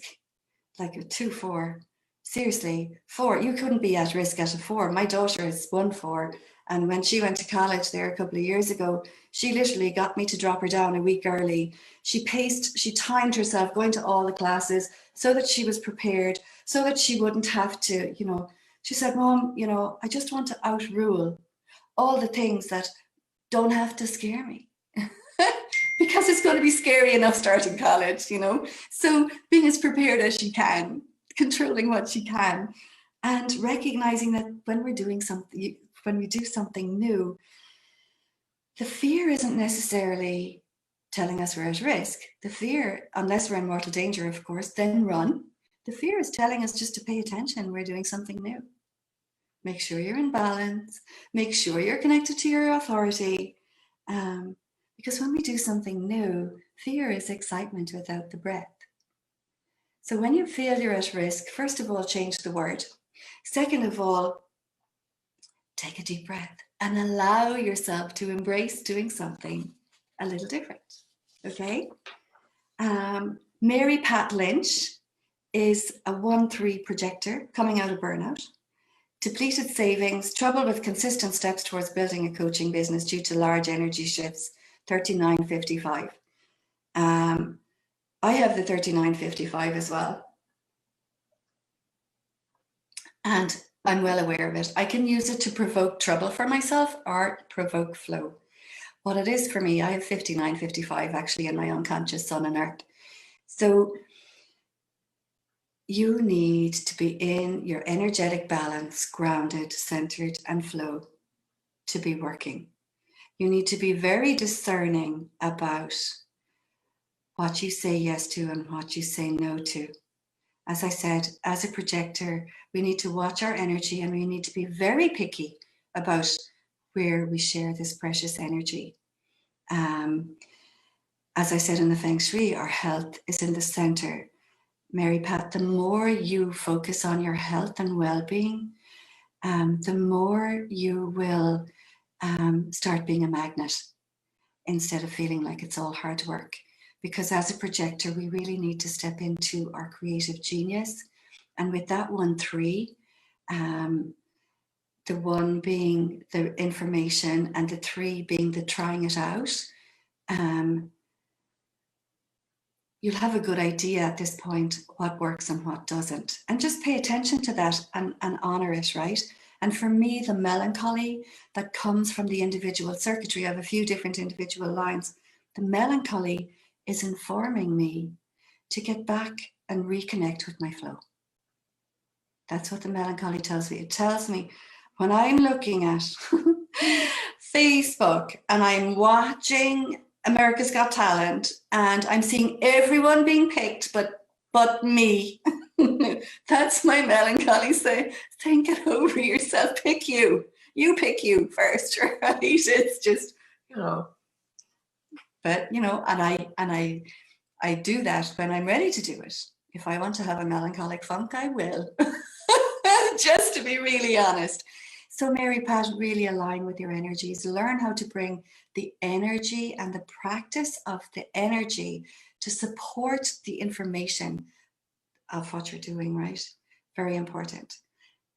like a 2-4, seriously, 4, you couldn't be at risk at a 4. My daughter is 1-4. And when she went to college there a couple of years ago, she literally got me to drop her down a week early. She timed herself going to all the classes so that she was prepared, so that she wouldn't have to, you know, she said, Mom, you know, I just want to outrule all the things that don't have to scare me. Because it's going to be scary enough starting college, you know. So being as prepared as she can, controlling what she can, and recognizing that when we do something new, the fear isn't necessarily telling us we're at risk. The fear, unless we're in mortal danger, of course, then run. The fear is telling us just to pay attention. We're doing something new. Make sure you're in balance. Make sure you're connected to your authority. Because when we do something new, fear is excitement without the breath. So when you feel you're at risk, first of all, change the word. Second of all, take a deep breath and allow yourself to embrace doing something a little different. Okay? Mary Pat Lynch is a 1-3 projector coming out of burnout. Depleted savings, trouble with consistent steps towards building a coaching business due to large energy shifts, 3955. I have the 3955 as well. And I'm well aware of it. I can use it to provoke trouble for myself or provoke flow. What it is for me, I have 5955 actually in my unconscious sun and earth. So you need to be in your energetic balance, grounded, centered, and flow to be working. You need to be very discerning about what you say yes to and what you say no to. As I said, as a projector, we need to watch our energy and we need to be very picky about where we share this precious energy. As I said in the Feng Shui, our health is in the center. Mary Pat, the more you focus on your health and well-being, the more you will start being a magnet instead of feeling like it's all hard work. Because as a projector, we really need to step into our creative genius. And with that 1-3, the 1 being the information and the 3 being the trying it out, you'll have a good idea at this point what works and what doesn't. And just pay attention to that and honor it, right? And for me, the melancholy that comes from the individual circuitry of a few different individual lines, the melancholy is informing me to get back and reconnect with my flow. That's what the melancholy tells me. It tells me when I'm looking at Facebook and I'm watching America's Got Talent and I'm seeing everyone being picked but me. That's my melancholy saying, get over yourself, pick you. You pick you first, right? It's just, you know. But, you know, and I do that when I'm ready to do it. If I want to have a melancholic funk, I will. just to be really honest. So Mary Pat, really align with your energies. Learn how to bring the energy and the practice of the energy to support the information of what you're doing, right? Very important.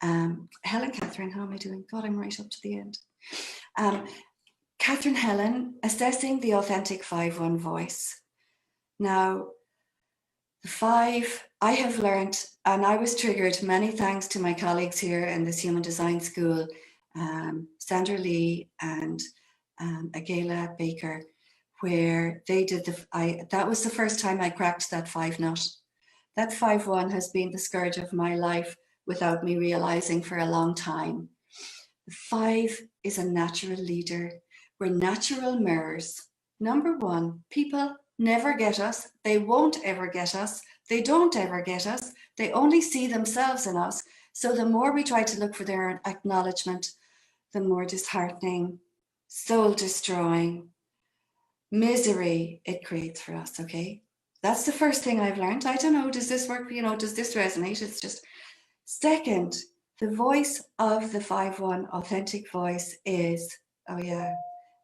Helen Catherine, how am I doing? God, I'm right up to the end. Catherine Helen, assessing the authentic 5-1 voice. Now, the 5, I have learned, and I was triggered, many thanks to my colleagues here in this Human Design School, Sandra Lee and Agela Baker, where they did that was the first time I cracked that 5 nut. That 5-1 has been the scourge of my life without me realizing for a long time. The 5 is a natural leader. We're natural mirrors. Number 1, people never get us. They won't ever get us. They don't ever get us. They only see themselves in us. So the more we try to look for their acknowledgement, the more disheartening, soul destroying, misery it creates for us, okay? That's the first thing I've learned. I don't know, does this work? You know, does this resonate? It's just, second, the voice of the 5-1 authentic voice is, oh yeah,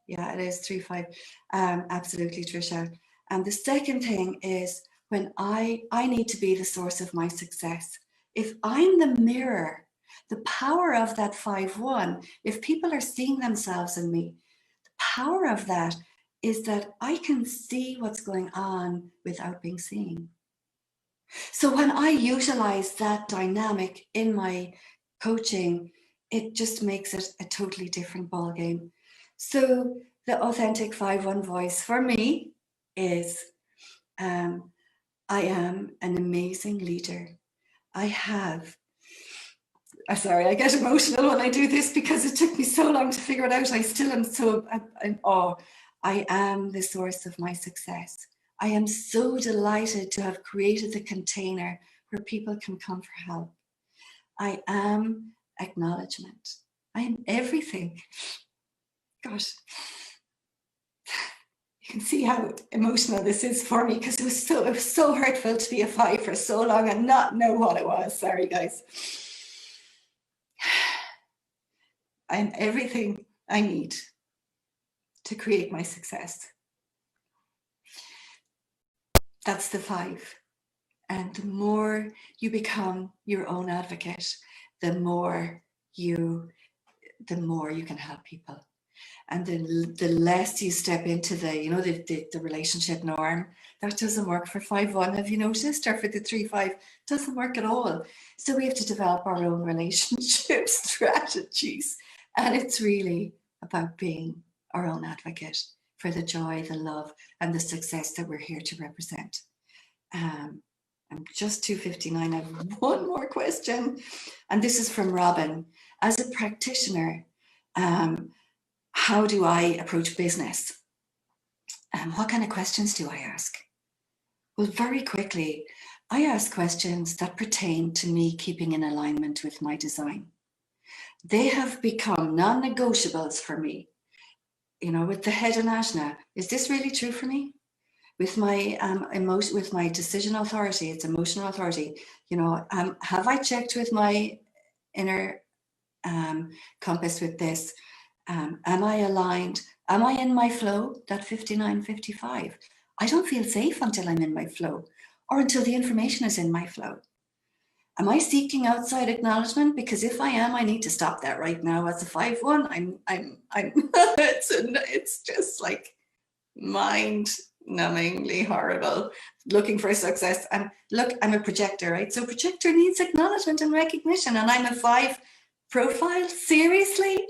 it is 3-5. Absolutely, Trisha. And the second thing is when I need to be the source of my success. If I'm the mirror, the power of that 5-1, if people are seeing themselves in me, the power of that is that I can see what's going on without being seen. So when I utilize that dynamic in my coaching, it just makes it a totally different ballgame. So the authentic 5-1 voice for me is, I am an amazing leader. I get emotional when I do this because it took me so long to figure it out. I still am so in awe. I am the source of my success. I am so delighted to have created the container where people can come for help. I am acknowledgement. I am everything. Gosh, you can see how emotional this is for me because it was so hurtful to be a 5 for so long and not know what it was. Sorry, guys. I'm everything I need to create my success. That's the 5. And the more you become your own advocate, the more you can help people. And the less you step into the relationship norm, that doesn't work for 5-1, have you noticed? Or for the 3-5, doesn't work at all. So we have to develop our own relationship strategies. And it's really about being our own advocate for the joy, the love, and the success that we're here to represent. I'm just 2:59. I have one more question. And this is from Robin. As a practitioner, how do I approach business? What kind of questions do I ask? Well, very quickly, I ask questions that pertain to me keeping in alignment with my design. They have become non-negotiables for me. You know, with the head and asana, is this really true for me? With my with my decision authority, it's emotional authority. You know, have I checked with my inner compass with this? Am I aligned? Am I in my flow? That 59-55. I don't feel safe until I'm in my flow, or until the information is in my flow. Am I seeking outside acknowledgement? Because if I am, I need to stop that right now. As a 5-1, I'm it's just like mind-numbingly horrible, looking for success. And look, I'm a projector, right? So projector needs acknowledgement and recognition, and I'm a 5 profile, seriously?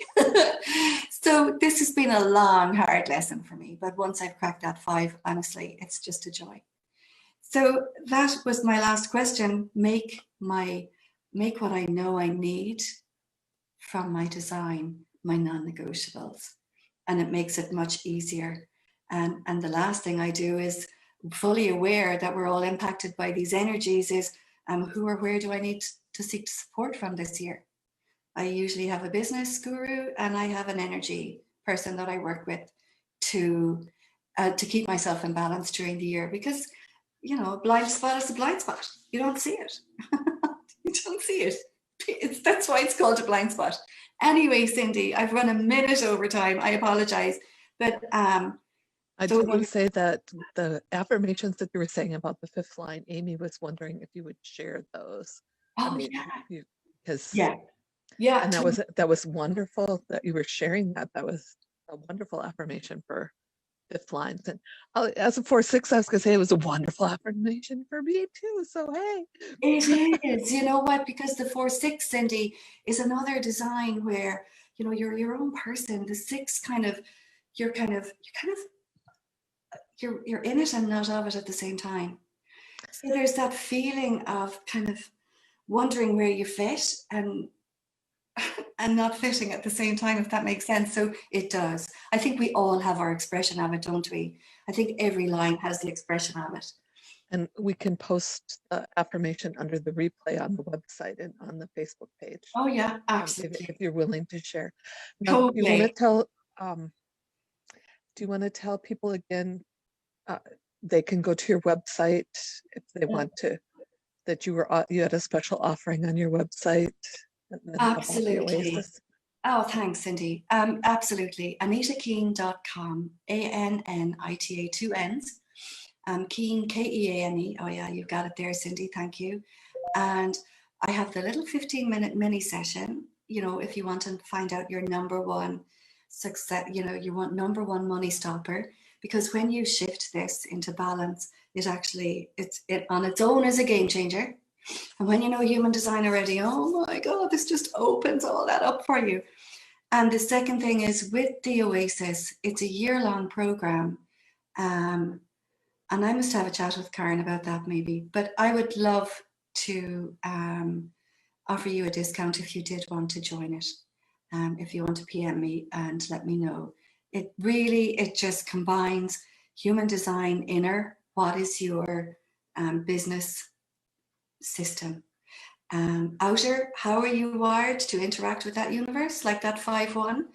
So this has been a long, hard lesson for me, but once I've cracked that 5, honestly, it's just a joy. So that was my last question. Make what I know I need from my design my non-negotiables, and it makes it much easier. And the last thing I do is fully aware that we're all impacted by these energies is who or where do I need to seek support from this year? I usually have a business guru and I have an energy person that I work with to keep myself in balance during the year, because, you know, a blind spot is a blind spot. You don't see it. You don't see it. That's why it's called a blind spot. Anyway, Cindy, I've run a minute over time. I apologize. But I do want to say that the affirmations that you were saying about the fifth line, Amy was wondering if you would share those. Oh, yeah. Yeah. And that was wonderful that you were sharing that. That was a wonderful affirmation for fifth lines. And as a 4/6, I was going to say it was a wonderful affirmation for me too. So, hey. It is. You know what? Because the 4/6, Cindy, is another design where, you know, you're your own person. The 6 you're in it and not of it at the same time. So there's that feeling of kind of wondering where you fit and not fitting at the same time, if that makes sense. So it does. I think we all have our expression of it, don't we? I think every line has the expression of it. And we can post the affirmation under the replay on the website and on the Facebook page. Oh yeah, absolutely. If you're willing to share. Now, totally. Do you want to tell people again, they can go to your website if they want to, that you had a special offering on your website? Absolutely. Oh, thanks, Cindy. Absolutely. AnnitaKeane.com, ANNITA, 2 N's. Keane, Keane. Oh yeah, you've got it there, Cindy. Thank you. And I have the little 15-minute mini session. You know, if you want to find out your number one success, you know, you want number one money stopper, because when you shift this into balance, it on its own is a game changer. And when you know human design already, oh my God, this just opens all that up for you. And the second thing is with the Oasis, it's a year-long program. And I must have a chat with Karen about that maybe, but I would love to offer you a discount if you did want to join it. If you want to PM me and let me know. It just combines human design inner, what is your business system, outer, how are you wired to interact with that universe, like that 5-1.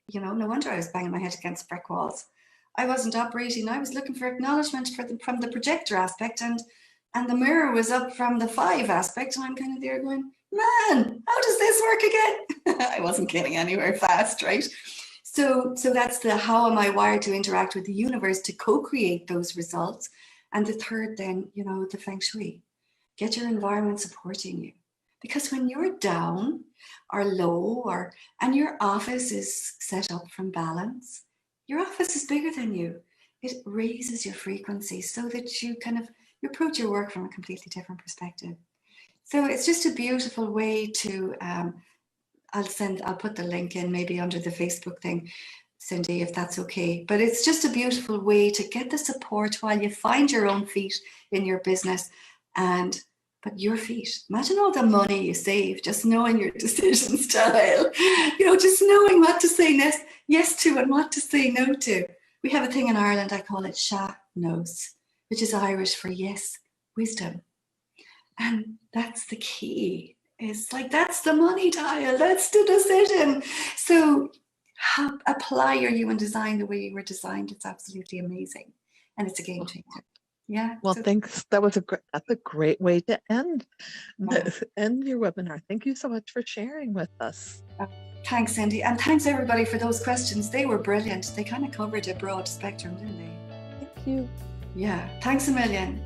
You know, no wonder I was banging my head against brick walls. I wasn't operating. I was looking for acknowledgement from the projector aspect, and the mirror was up from the 5 aspect, and I'm kind of there going, man, how does this work again? I wasn't getting anywhere fast, right? So that's the how am I wired to interact with the universe to co-create those results. And the third then, you know, the Feng Shui. Get your environment supporting you. Because when you're down or low and your office is set up from balance, your office is bigger than you. It raises your frequency so that you you approach your work from a completely different perspective. So it's just a beautiful way to, I'll put the link in maybe under the Facebook thing, Cindy, if that's okay. But it's just a beautiful way to get the support while you find your own feet in your business. But your feet, imagine all the money you save just knowing your decision style, you know, just knowing what to say yes to and what to say no to. We have a thing in Ireland, I call it Sha knows, which is Irish for yes, wisdom. And that's the key. It's like, that's the money dial, that's the decision. So apply your human design the way you were designed. It's absolutely amazing. And it's a game changer. Yeah. Well, thanks. That's a great way to end your webinar. Thank you so much for sharing with us. Thanks, Cindy. And thanks everybody for those questions. They were brilliant. They kind of covered a broad spectrum, didn't they? Thank you. Yeah. Thanks a million.